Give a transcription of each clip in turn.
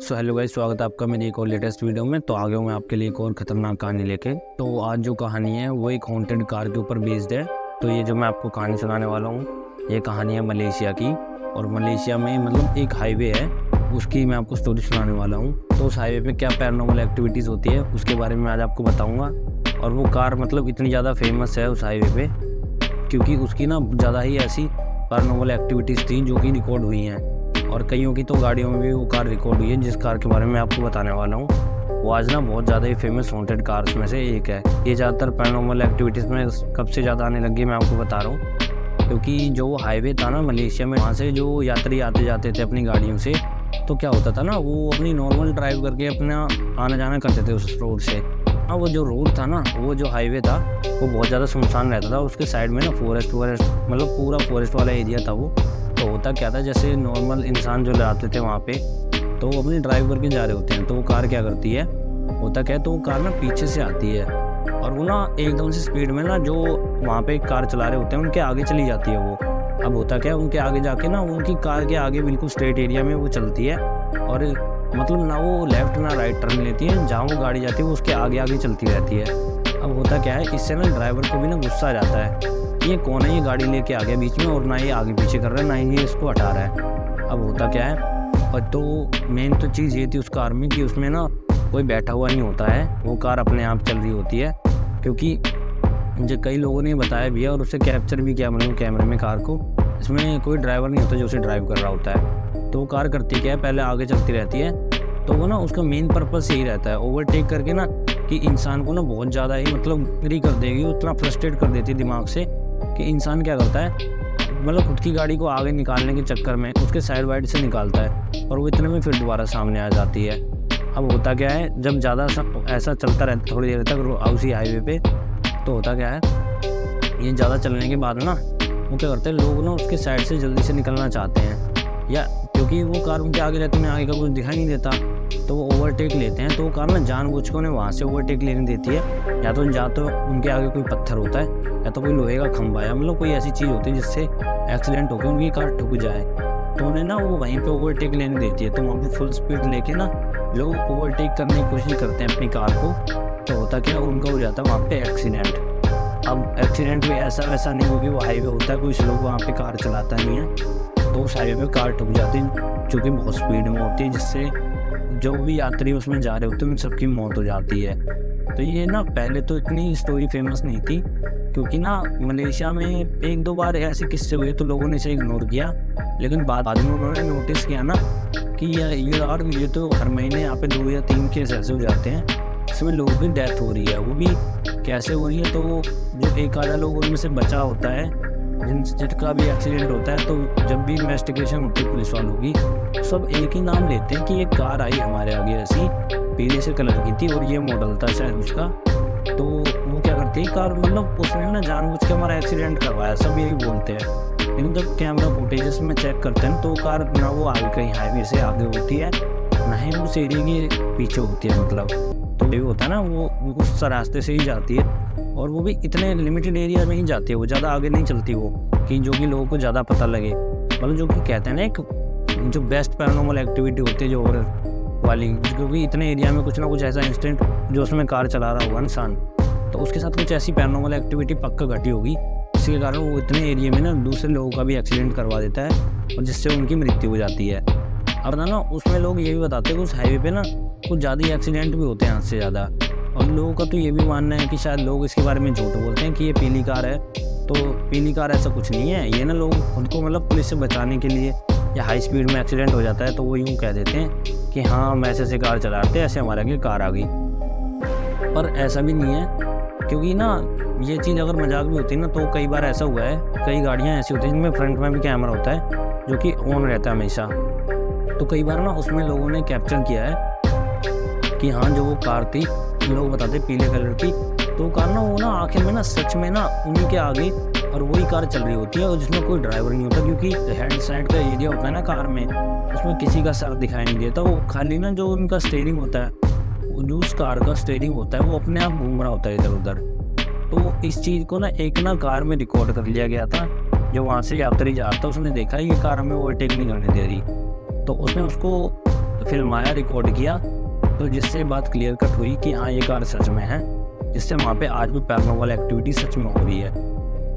So hello guys, स्वागत है आपका मेरी एक और लेटेस्ट वीडियो में। तो आ गया हूँ मैं आपके लिए एक और ख़तरनाक कहानी लेके। तो आज जो कहानी है वो एक हॉन्टेड कार के ऊपर बेस्ड है। तो ये जो मैं आपको कहानी सुनाने वाला हूँ ये कहानी है मलेशिया की। और मलेशिया में मतलब एक हाईवे है, उसकी मैं आपको स्टोरी सुनाने वाला हूँ। तो उस हाईवे पे क्या पैरानॉर्मल एक्टिविटीज़ होती है उसके बारे में आज आपको बताऊँगा। और वो कार मतलब इतनी ज़्यादा फेमस है उस हाईवे पे क्योंकि उसकी ना ज़्यादा ही ऐसी पैरानॉर्मल एक्टिविटीज़ थी जो कि रिकॉर्ड हुई हैं। और कईयों की तो गाड़ियों में भी वो कार रिकॉर्ड हुई है। जिस कार के बारे में आपको बताने वाला हूँ वो आज ना बहुत ज़्यादा ही फेमस हॉन्टेड कार्स में से एक है। ये ज़्यादातर पैरानॉर्मल एक्टिविटीज़ में कब से ज़्यादा आने लगी मैं आपको बता रहा हूँ, क्योंकि जो वो हाईवे था ना मलेशिया में, वहाँ से जो यात्री आते जाते थे अपनी गाड़ियों से, तो क्या होता था ना वो अपनी नॉर्मल ड्राइव करके अपना आना जाना करते थे उस रोड से। हाँ, वो जो रोड था ना, वो जो हाईवे था वो बहुत ज़्यादा सुनसान रहता था। उसके साइड में ना फॉरेस्ट मतलब पूरा फॉरेस्ट वाला एरिया था वो। तो होता क्या था, जैसे नॉर्मल इंसान जो आते थे वहाँ पे तो वो अपनी ड्राइव करके जा रहे होते हैं, तो वो कार क्या करती है, होता क्या है, तो वो कार ना पीछे से आती है और वो ना एकदम से स्पीड में ना जो वहाँ पे कार चला रहे होते हैं उनके आगे चली जाती है वो। अब होता क्या है, उनके आगे जाके ना उनकी कार के आगे बिल्कुल स्ट्रेट एरिया में वो चलती है और मतलब ना वो लेफ्ट ना राइट टर्न लेती है, जहाँ वो गाड़ी जाती है वो उसके आगे आगे चलती रहती है। अब होता क्या है, इससे ना ड्राइवर को भी ना गुस्सा आ जाता है, ये कौन है, ये गाड़ी लेके आ गया बीच में और ना ये आगे पीछे कर रहा है ना ही ये इसको हटा रहा है। अब होता क्या है, और तो मेन तो चीज़ ये थी उस कार में कि उसमें ना कोई बैठा हुआ नहीं होता है, वो कार अपने आप चल रही होती है। क्योंकि मुझे कई लोगों ने बताया भी है और उसे कैप्चर भी किया मैंने कैमरे में कार को, इसमें कोई ड्राइवर नहीं होता जो उसे ड्राइव कर रहा होता है। तो वो कार करती क्या है, पहले आगे चलती रहती है। तो वो ना उसका मेन पर्पस यही रहता है ओवरटेक करके ना कि इंसान को ना बहुत ज़्यादा ही मतलब फ्री कर देगी, उतना फ्रस्ट्रेट कर देती है दिमाग से कि इंसान क्या करता है, मतलब खुद की गाड़ी को आगे निकालने के चक्कर में उसके साइड वाइड से निकालता है और वो इतने में फिर दोबारा सामने आ जाती है। अब होता क्या है, जब ज़्यादा ऐसा चलता रहता थोड़ी देर तक उसी हाईवे पे, तो होता क्या है, ये ज़्यादा चलने के बाद ना वो क्या करते हैं, लोग ना उसके साइड से जल्दी से निकलना चाहते हैं, या क्योंकि वो कार उनके आगे रहती है, आगे का कुछ दिखाई नहीं देता, तो वो ओवरटेक लेते हैं। तो वो कार ना जानबूझ के उन्हें वहाँ से ओवरटेक लेने देती है, या तो उनके आगे कोई पत्थर होता है या तो कोई लोहे का खंभा या मतलब कोई ऐसी चीज़ होती है जिससे एक्सीडेंट होकर उनकी कार ठुक जाए, तो उन्हें ना वो वहीं पे ओवरटेक लेने देती है। तो वहाँ पे फुल स्पीड लेके ना लोग ओवरटेक करने की कोशिश करते हैं अपनी कार को। तो होता क्या, उनका हो जाता है वहाँ पे एक्सीडेंट। अब एक्सीडेंट भी ऐसा वैसा नहीं, क्योंकि वो हाईवे होता है, कुछ लोग वहाँ पे कार चलाता नहीं है, तो उस हाईवे पे कार ठुक जाती है जो कि बहुत स्पीड में होती है, जिससे जो भी यात्री उसमें जा रहे होते हैं उन सबकी मौत हो जाती है। तो ये ना पहले तो इतनी स्टोरी फेमस नहीं थी, क्योंकि ना मलेशिया में एक दो बार ऐसे किस्से हुए तो लोगों ने इसे इग्नोर किया, लेकिन बाद में उन्होंने नोटिस किया ना कि ये तो हर महीने यहाँ पे 2 या 3 केस ऐसे हो जाते हैं इसमें लोगों की डेथ हो रही है। वो भी कैसे हो रही है, तो जो एक आधा लोग उनमें से बचा होता है जिनका भी एक्सीडेंट होता है, तो जब भी इन्वेस्टिगेशन होती है पुलिस वालों की, सब एक ही नाम लेते हैं कि ये कार आई हमारे आगे ऐसी पीले से कलर की थी और ये मॉडल था शायद उसका। तो वो क्या करती है कार, मतलब उसने ना जानबूझ के हमारा एक्सीडेंट करवाया, सब यही बोलते हैं। लेकिन जब कैमरा फुटेजेस में चेक करते हैं तो कार ना वो आगे कहीं हाईवे से आगे होती है ना ही उस एरिया के पीछे होती है, मतलब तो ये होता है ना वो उस रास्ते से ही जाती है और वो भी इतने लिमिटेड एरिया में ही जाती है, वो ज़्यादा आगे नहीं चलती वो, कि जो कि लोगों को ज़्यादा पता लगे। मतलब जो कि कहते हैं ना एक जो बेस्ट पैरानॉर्मल एक्टिविटी होती है जो हॉरर वाली, क्योंकि इतने एरिया में कुछ ना कुछ ऐसा इंसिडेंट जो उसमें कार चला रहा होगा इंसान, तो उसके साथ कुछ ऐसी पैरानॉर्मल एक्टिविटी पक्का घटी होगी, जिसके कारण वो इतने एरिया में ना दूसरे लोगों का भी एक्सीडेंट करवा देता है और जिससे उनकी मृत्यु हो जाती है। और ना उसमें लोग ये भी बताते हैं कि उस हाईवे पे ना कुछ ज़्यादा ही एक्सीडेंट भी होते हैं हद से ज़्यादा। और लोगों का तो ये भी मानना है कि शायद लोग इसके बारे में झूठ बोलते हैं कि ये पीली कार है, तो पीली कार ऐसा कुछ नहीं है। ये ना लोग उनको मतलब पुलिस से बचाने के लिए, या हाई स्पीड में एक्सीडेंट हो जाता है तो वो यूँ कह देते हैं कि हाँ हम ऐसे कार चलाते हैं, ऐसे हमारे आगे कार आ गई। पर ऐसा भी नहीं है, क्योंकि ना ये चीज़ अगर मजाक भी होती है ना, तो कई बार ऐसा हुआ है, कई गाड़ियाँ ऐसी होती हैं जिनमें फ्रंट में भी कैमरा होता है जो कि ऑन रहता है हमेशा। तो कई बार ना उसमें लोगों ने कैप्चर किया है कि हाँ जो वो कार थी, लोग बताते पीले कलर की, तो कार ना वो ना आखिर में ना सच में ना उन्हीं के आगे और वही कार चल रही होती है और जिसमें कोई ड्राइवर नहीं होता, क्योंकि हेड साइड का एरिया होता है ना कार में, उसमें किसी का सर दिखाई नहीं देता, वो खाली ना जो उनका स्टीयरिंग होता है, जो उस कार का स्टीयरिंग होता है वो अपने आप घूम रहा होता है इधर उधर। तो इस चीज़ को ना एक ना कार में रिकॉर्ड कर लिया गया था, जो वहाँ से यात्री जा रहा था उसने देखा ये कार हमें ओवरटेक नहीं करने दे रही, तो उसने उसको तो फिल्म आया, रिकॉर्ड किया, तो जिससे बात क्लियर कट हुई कि हाँ ये कार सच में है, जिससे वहाँ पे आज भी पैरानॉर्मल एक्टिविटी सच में हो रही है।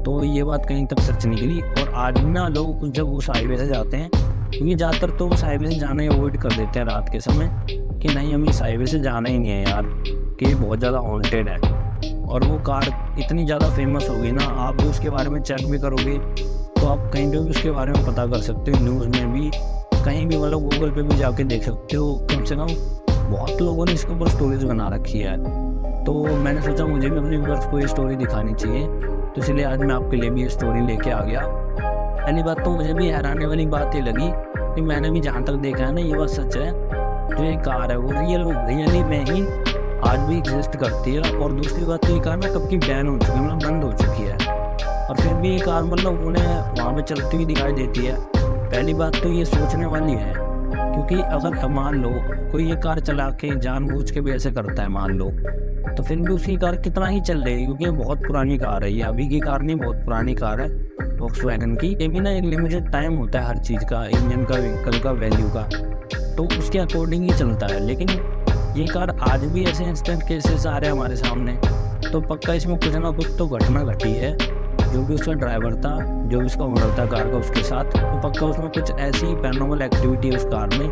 तो ये बात कहीं तक सच निकली। और आज भी ना लोग जब उस हाईवे से जाते हैं, क्योंकि ज़्यादातर तो उस हाईवे से जाना ही अवॉइड कर देते हैं रात के समय कि नहीं हमें इस हाईवे से जाना ही नहीं है यार, कि ये बहुत ज़्यादा हॉन्टेड है। और वो कार इतनी ज़्यादा फेमस हो गई ना, आप भी उसके बारे में चेक भी करोगे तो आप कहीं पे भी उसके बारे में पता कर सकते हो, न्यूज़ में भी, कहीं भी, मतलब गूगल पे भी जाके देख सकते हो। कम से कम बहुत लोगों ने इसके ऊपर स्टोरीज बना रखी है। तो मैंने सोचा मुझे भी अपने व्यूअर्स को ये स्टोरी दिखानी चाहिए, तो इसलिए आज मैं आपके लिए भी ये स्टोरी लेके आ गया। पहली बात तो मुझे भी हैरानी वाली बात ये लगी कि मैंने भी जहाँ तक देखा है ना, ये बात सच है, जो ये कार है वो रियली में ही आज भी एग्जिस्ट करती है। और दूसरी बात तो ये कार ना कब की बैन हो चुकी है, मतलब बंद हो चुकी है, और फिर भी ये कार मतलब उन्हें वहाँ पे चलती हुई दिखाई देती है। पहली बात तो ये सोचने वाली है, क्योंकि अगर मान लो कोई ये कार चला के जानबूझ के भी ऐसे करता है मान लो, तो फिर भी उसकी कार कितना ही चल रही है, क्योंकि ये बहुत पुरानी कार है, ये अभी की कार नहीं, बहुत पुरानी कार है वॉक्सवैगन की। ये भी ना एक लिमिटेड टाइम होता है हर चीज़ का, इंजन का, व्हीकल का, वैल्यू का, तो उसके अकॉर्डिंग ही चलता है। लेकिन ये कार आज भी ऐसे इंस्टेंट केसेस आ रहे हैं हमारे सामने, तो पक्का इसमें कुछ ना कुछ तो घटना घटी है। जो भी उसका ड्राइवर था, जो भी उसका ओनर था कार का, उसके साथ, तो पक्का उसमें कुछ ऐसी पैरानॉर्मल एक्टिविटी है उस कार में,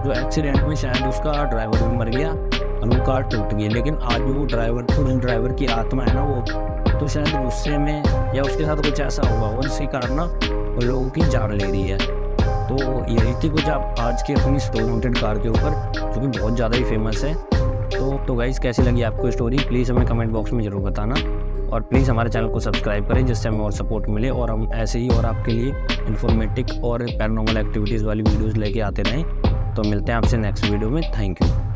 जो एक्सीडेंट में शायद उसका ड्राइवर भी मर गया और वो कार टूट गई। लेकिन आज वो ड्राइवर की आत्मा है ना, वो तो शायद गुस्से में या उसके साथ कुछ ऐसा हुआ और इसी कारण ना वो लोगों की जान ले रही है। तो यही थी कुछ आप आज की अपनी स्टोरी हॉन्टेड कार के ऊपर, जो कि बहुत ज़्यादा ही फेमस है। तो गाइस कैसी लगी आपको स्टोरी, प्लीज़ हमें कमेंट बॉक्स में ज़रूर बताना, और प्लीज़ हमारे चैनल को सब्सक्राइब करें, जिससे हमें और सपोर्ट मिले और हम ऐसे ही और आपके लिए इन्फॉर्मेटिव और पैरानॉर्मल एक्टिविटीज़ वाली वीडियोज़ लेके आते रहें। तो मिलते हैं आपसे नेक्स्ट वीडियो में। Thank you.